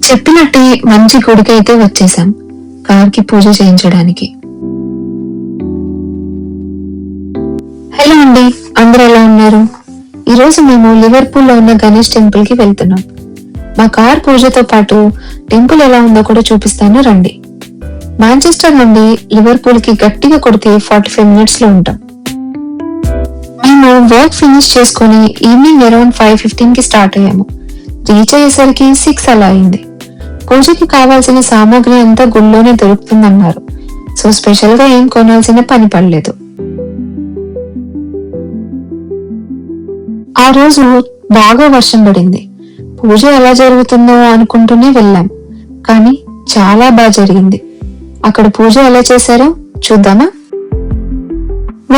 చెప్పినట్టే మంచి గుడికి అయితే వచ్చేసాం కార్కి పూజ చేయించడానికి. హలో అండి, అందరూ ఎలా ఉన్నారు? ఈరోజు మేము లివర్పూల్ లో ఉన్న గణేష్ టెంపుల్ కి వెళ్తున్నాం. మా కార్ పూజతో పాటు టెంపుల్ ఎలా ఉందో కూడా చూపిస్తాను రండి. మాంచెస్టర్ నుండి లివర్పూల్ కి గట్టిగా కొడితే 45 మినిట్స్ లో ఉంటాం. మేము వర్క్ ఫినిష్ చేసుకుని ఈవినింగ్ అరౌండ్ 5:15 కి స్టార్ట్ అయ్యాము. రీచ్ అయ్యేసరికి 6 అలా అయింది. పూజకి కావాల్సిన సామాగ్రి అంతా గుళ్ళోనే దొరుకుతుందన్నారు. సో స్పెషల్ గా ఏం కొనాల్సిన పని పడలేదు. ఆ రోజు బాగా వర్షం పడింది. పూజ ఎలా జరుగుతుందో అనుకుంటూనే వెళ్ళాం, కానీ చాలా బాగా జరిగింది. అక్కడ పూజ ఎలా చేశారో చూద్దామా?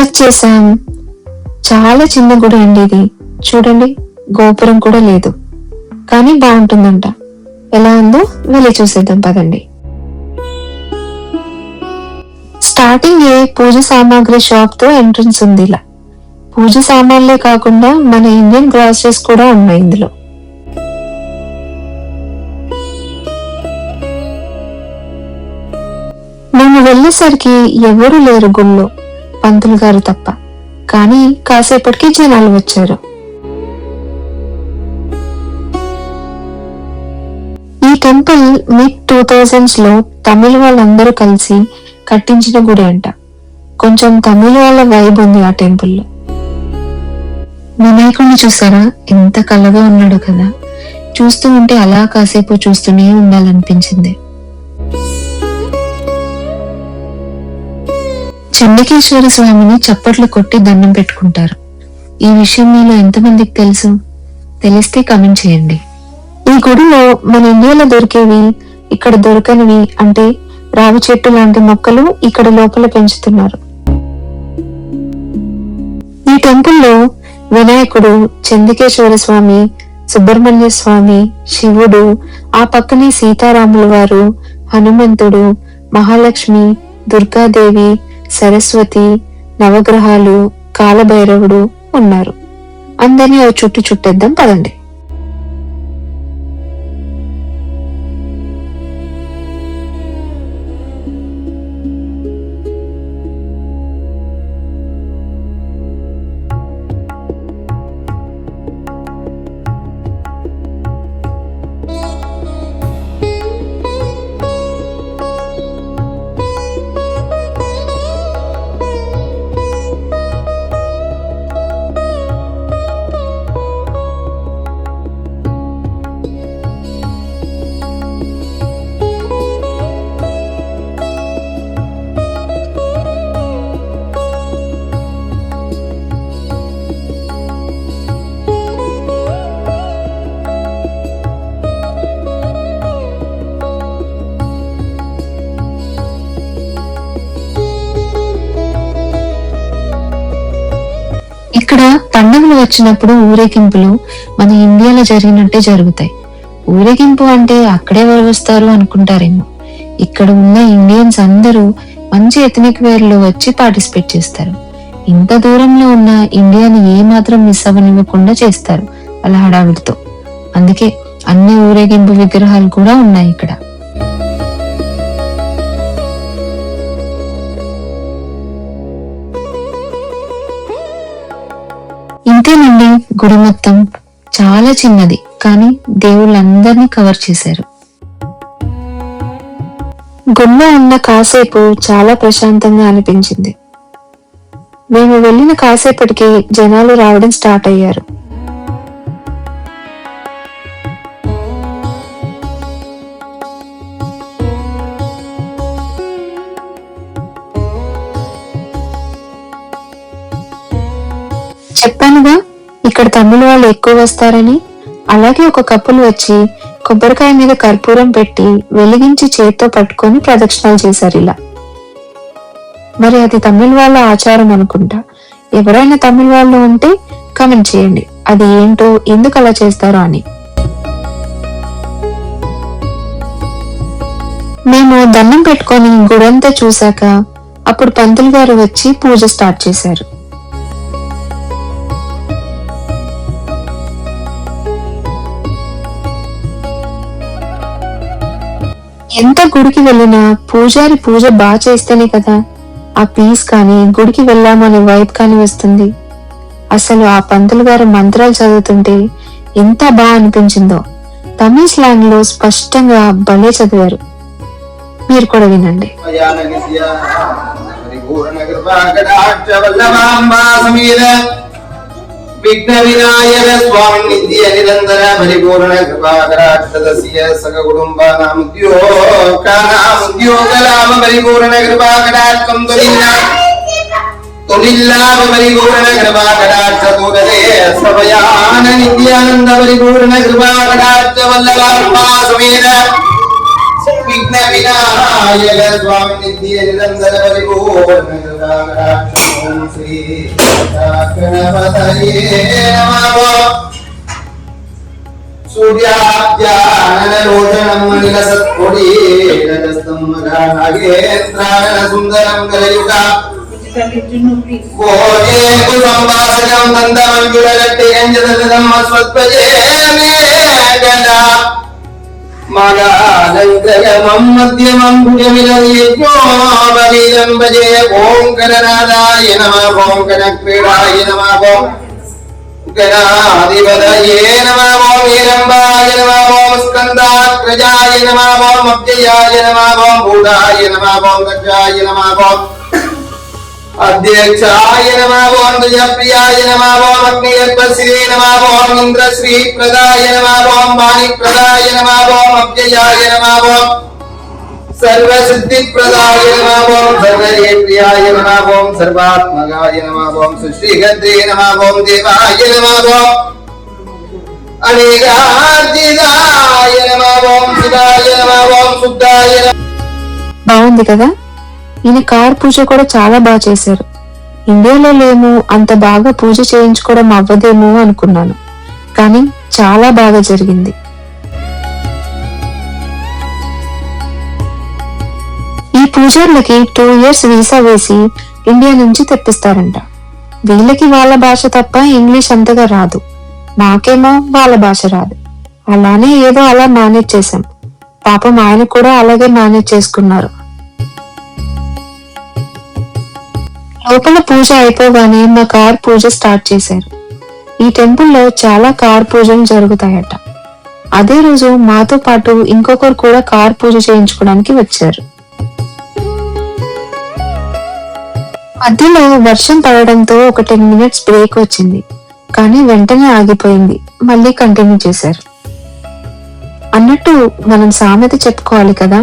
వచ్చేసాం. చాలా చిన్న గుడి అండి ఇది. చూడండి, గోపురం కూడా లేదు, కానీ బాగుంటుందంట. ఎలా ఉందో వెళ్ళి చూసేద్దాం పదండి. స్టార్టింగ్ పూజ సామాగ్రి షాప్ తో ఎంట్రన్స్ ఉంది. ఇలా పూజ సామాన్లే కాకుండా మన ఇండియన్ గ్రాసరీస్ కూడా ఉన్నాయి ఇందులో. మేము వెళ్ళేసరికి ఎవరు లేరు గుళ్ళో, పంతులు గారు తప్ప. కానీ కాసేపటికి జనాలు వచ్చారు. ఈ టెంపుల్ మిడ్ 2000s లో తమిళ వాళ్ళందరూ కలిసి కట్టించిన గుడి అంట. కొంచెం తమిళ వాళ్ళ వైబ్ ఉంది ఆ టెంపుల్లో. వినాయకుడిని చూసారా, ఎంత కలగా ఉన్నాడు కదా. చూస్తూ ఉంటే అలా కాసేపు చూస్తూనే ఉండాలనిపించింది. చెన్నకేశ్వర స్వామిని చప్పట్లు కొట్టి దండం పెట్టుకుంటారు. ఈ విషయం మీలో ఎంతమందికి తెలుసు? తెలిస్తే కామెంట్ చేయండి. ఈ గుడిలో మన ఇండియాలో దొరికేవి ఇక్కడ దొరకనివి, అంటే రావి చెట్టు లాంటి మొక్కలు ఇక్కడ లోపల పెంచుతున్నారు. ఈ టెంపుల్లో వినాయకుడు, చంద్రకేశ్వర స్వామి, సుబ్రహ్మణ్య స్వామి, శివుడు, ఆ పక్కనే సీతారాముల వారు, హనుమంతుడు, మహాలక్ష్మి, దుర్గాదేవి, సరస్వతి, నవగ్రహాలు, కాలభైరవుడు ఉన్నారు. అందరినీ ఓ చుట్టు చుట్టేద్దాం పదండి. ఇక్కడ పండుగలు వచ్చినప్పుడు ఊరేగింపులు మన ఇండియాలో జరిగినట్టే జరుగుతాయి. ఊరేగింపు అంటే అక్కడే వస్తారు అనుకుంటారేమో. ఇక్కడ ఉన్న ఇండియన్స్ అందరూ మంచి ఎథనిక్ వేర్ లో వచ్చి పార్టిసిపేట్ చేస్తారు. ఇంత దూరంలో ఉన్న ఇండియాని ఏ మాత్రం మిస్ అవ్వనివ్వకుండా చేస్తారు అలా హడావిడితో. అందుకే అన్ని ఊరేగింపు విగ్రహాలు కూడా ఉన్నాయి ఇక్కడ. ఇంతేనండి గుడి మొత్తం. చాలా చిన్నది, కానీ దేవుళ్ళందరినీ కవర్ చేశారు. గుడిలో ఉన్న కాసేపు చాలా ప్రశాంతంగా అనిపించింది. మేము వెళ్ళిన కాసేపటికి జనాలు రావడం స్టార్ట్ అయ్యారు. చెప్పానుగా ఇక్కడ తమిళ వాళ్ళు ఎక్కువ వస్తారని. అలాగే ఒక కప్పులు వచ్చి కొబ్బరికాయ మీద కర్పూరం పెట్టి వెలిగించి చేత్తో పట్టుకొని ప్రదక్షిణాలు చేశారు ఇలా. మరి అది తమిళ వాళ్ళ ఆచారం అనుకుంటా. ఎవరైనా తమిళ వాళ్ళు ఉంటే కామెంట్ చేయండి, అది ఏంటో, ఎందుకు అలా చేస్తారో అని. మేము దండం పెట్టుకొని గుడంతా చూశాక అప్పుడు పంతులు గారు వచ్చి పూజ స్టార్ట్ చేశారు. ఎంత గుడికి వెళ్ళినా పూజారి పూజ బాగా చేస్తేనే కదా ఆ పీస్ కానీ గుడికి వెళ్ళామనే వైబ్ కానీ వస్తుంది. అసలు ఆ పంతులు గారు మంత్రాలు చదువుతుంటే ఎంత బాగా అనిపించిందో. తమిళ స్లాంగ్ లో స్పష్టంగా భలే చదివారు. మీరు కూడా వినండి. విఘ్న వినాయక స్వామి నిత్య నిరంతర పరిపూర్ణ కృపాకరాక్షదస్య సగ కుటుంబానాం ఉద్యోగలాభ పరిపూర్ణ కృపాకటాక్షం తులిల్లాభ పరిపూర్ణ కృపాకటాక్ష తోదతే సభయాన నిత్యానంద పరిపూర్ణ కృపాకటాక్ష వల్లభా సమేత విఘ్న వినాయక స్వామి నిత్య నిరంతర పరిపూర్ణ కృపాకటాక్షం శ్రీ గణపతయే నమః. సూర్యాబ్జాననరోషణం మణిలసత్కొడీరజస్తం మఘానాగేంద్రానన సుందరం కలయుగ భోజేకు సంభాషణం దంతమంజులగట్టేంజదం అస్వత్పజే మేఘనా మగాలంకరమం మధ్యమం భుజమిలయజ్ఞోపవీరం భజే. ఓం గణనాథాయ నమః. ఓం గణక్రీడాయ నమః. ఓం గణాధిపతయే నమః. ఓం హిరంబాయ నమః. ఓం స్కందాగ్రజాయ నమః. ఓం అవ్యయాయ నమః. ఓం భూతాయ నమః. ఓం దక్షాయ నమః. ఓం అధ్యక్షాయ నమః. ఓం దుజప్రియాయ నమః. ఓం అగ్నియర్పశ్రీ నమః. ఓం ఇంద్రశ్రీ ప్రదాయ నమః. ఓం వాణి ప్రదాయ నమః. ఓం అవ్యయాయ నమః. ఓం సర్వసిద్ధి ప్రదాయ నమః. ఓం సర్వయేంద్రియాయ నమః. ఓం సర్వాత్మకాయ నమః. ఓం సుశ్రీగంధే నమః. ఓం దేవాయ నమః. ఓం అనేకార్జితాయ నమః. ఓం శివాయ నమః. ఓం శుద్ధాయ నమః. బాగుంది కదా. ఈయన కార్ పూజ కూడా చాలా బాగా చేశారు. ఇండియాలో లేము, అంత బాగా పూజ చేయించుకోవడం అవ్వదేమో అనుకున్నాను, కానీ చాలా బాగా జరిగింది. ఈ పూజార్లకి 2 years వీసా వేసి ఇండియా నుంచి తెప్పిస్తారంట. వీళ్ళకి వాళ్ళ భాష తప్ప ఇంగ్లీష్ అంతగా రాదు, మాకేమో వాళ్ళ భాష రాదు. అలానే ఏదో అలా మేనేజ్ చేశాం. పాపం ఆయన కూడా అలాగే మేనేజ్ చేసుకున్నారు. లోపల పూజ అయిపోగానే మా కార్ పూజ స్టార్ట్ చేశారు. ఈ టెంపుల్లో చాలా కార్ పూజలు జరుగుతాయట. అదే రోజు మాతో పాటు ఇంకొకరు కూడా కార్ పూజ చేయించుకోవడానికి వచ్చారు. మధ్యలో వర్షం పడడంతో ఒక 10 minutes బ్రేక్ వచ్చింది, కానీ వెంటనే ఆగిపోయింది. మళ్ళీ కంటిన్యూ చేశారు. అన్నట్టు మనం సామెత చెప్పుకోవాలి కదా.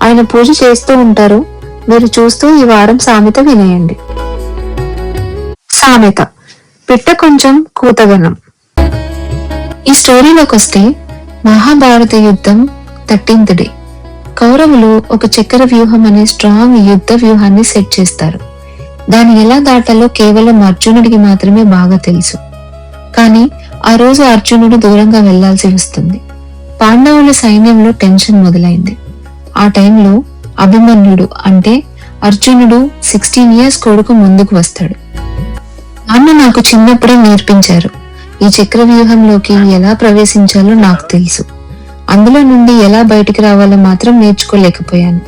ఆయన పూజ చేస్తూ ఉంటారు, మీరు చూస్తూ ఈ వారం సామెత వినేయండి. సామెత: పిట్ట కొంచెం కూతగనం. ఈ స్టోరీలోకి వస్తే, మహాభారత యుద్ధం 13th డే. కౌరవులు ఒక చక్ర వ్యూహం అనే స్ట్రాంగ్ యుద్ధ వ్యూహాన్ని సెట్ చేస్తారు. దాన్ని ఎలా దాటాలో కేవలం అర్జునుడికి మాత్రమే బాగా తెలుసు. కానీ ఆ రోజు అర్జునుడు దూరంగా వెళ్లాల్సి వస్తుంది. పాండవుల సైన్యంలో టెన్షన్ మొదలైంది. ఆ టైంలో అభిమన్యుడు అంటే అర్జునుడు 16 years కొడుకు ముందుకు వస్తాడు. నాన్న నాకు చిన్నప్పుడే నేర్పించారు. ఈ చక్ర వ్యూహంలోకి ఎలా ప్రవేశించాలో నాకు తెలుసు. అందులో నుండి ఎలా బయటికి రావాలో మాత్రం నేర్చుకోలేకపోయాను.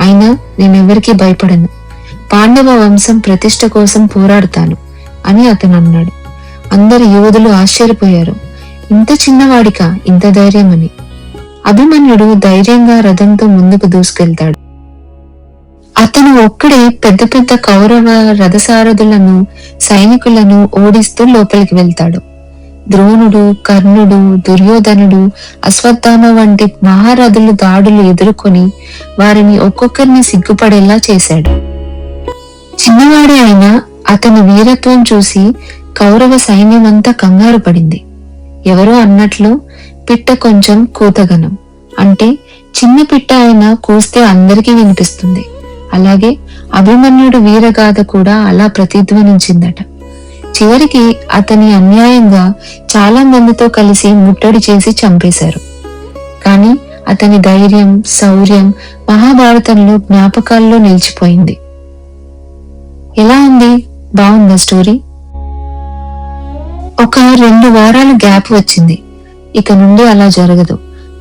అయినా నేనెవరికీ భయపడను. పాండవ వంశం ప్రతిష్ట కోసం పోరాడతాను అని అతను అన్నాడు. అందరు యోధులు ఆశ్చర్యపోయారు. ఇంత చిన్నవాడికా ఇంత ధైర్యం అని. అభిమన్యుడు ధైర్యంగా రథంతో ముందుకు దూసుకెళ్తాడు. అతను ఒక్కడే పెద్ద పెద్ద కౌరవ రథసారథులను సైనికులను ఓడిస్తూ లోపలికి వెళ్తాడు. ద్రోణుడు, కర్ణుడు, దుర్యోధనుడు, అశ్వత్థామ వంటి మహారథులు దాడులు ఎదుర్కొని వారిని ఒక్కొక్కరిని సిగ్గుపడేలా చేశాడు. చిన్నవాడే అయినా అతని వీరత్వం చూసి కౌరవ సైన్యమంతా కంగారు పడింది. ఎవరో అన్నట్లు పిట్ట కొంచెం కూతగనం అంటే చిన్న పిట్ట అయినా కూస్తే అందరికీ వినిపిస్తుంది. అలాగే అభిమన్యుడు వీరగాథ కూడా అలా ప్రతిధ్వనించిందట. చివరికి అతని అన్యాయంగా చాలా మందితో కలిసి ముట్టడి చేసి చంపేశారు. కానీ అతని ధైర్యం, శౌర్యం మహాభారతంలో జ్ఞాపకాల్లో నిలిచిపోయింది. ఎలా ఉంది? బాగుందా స్టోరీ? ఒక 2 వారాలు గ్యాప్ వచ్చింది. ఇక నుండి అలా జరగదు.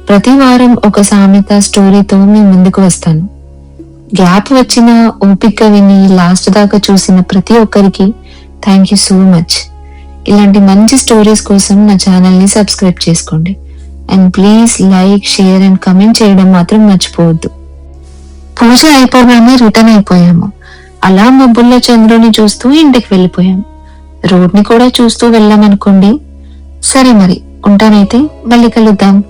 ప్రతి వారం ఒక సామెత స్టోరీతో మీ ముందుకు వస్తాను. గ్యాప్ వచ్చిన ఓపిక విని లాస్ట్ దాకా చూసిన ప్రతి ఒక్కరికి థ్యాంక్ యూ సో మచ్. ఇలాంటి మంచి స్టోరీస్ కోసం నా ఛానల్ ని సబ్స్క్రైబ్ చేసుకోండి. And please like, share and comment చేయడం మాత్రం మర్చిపోవద్దు. పూజ అయిపోగానే రిటర్న్ అయిపోయాము. అలా మబ్బుల్లో చంద్రుని చూస్తూ ఇంటికి వెళ్ళిపోయాం. రోడ్ ని కూడా చూస్తూ వెళ్ళామనుకోండి. సరే మరి ఉంటానైతే, మళ్ళీ కలుద్దాం.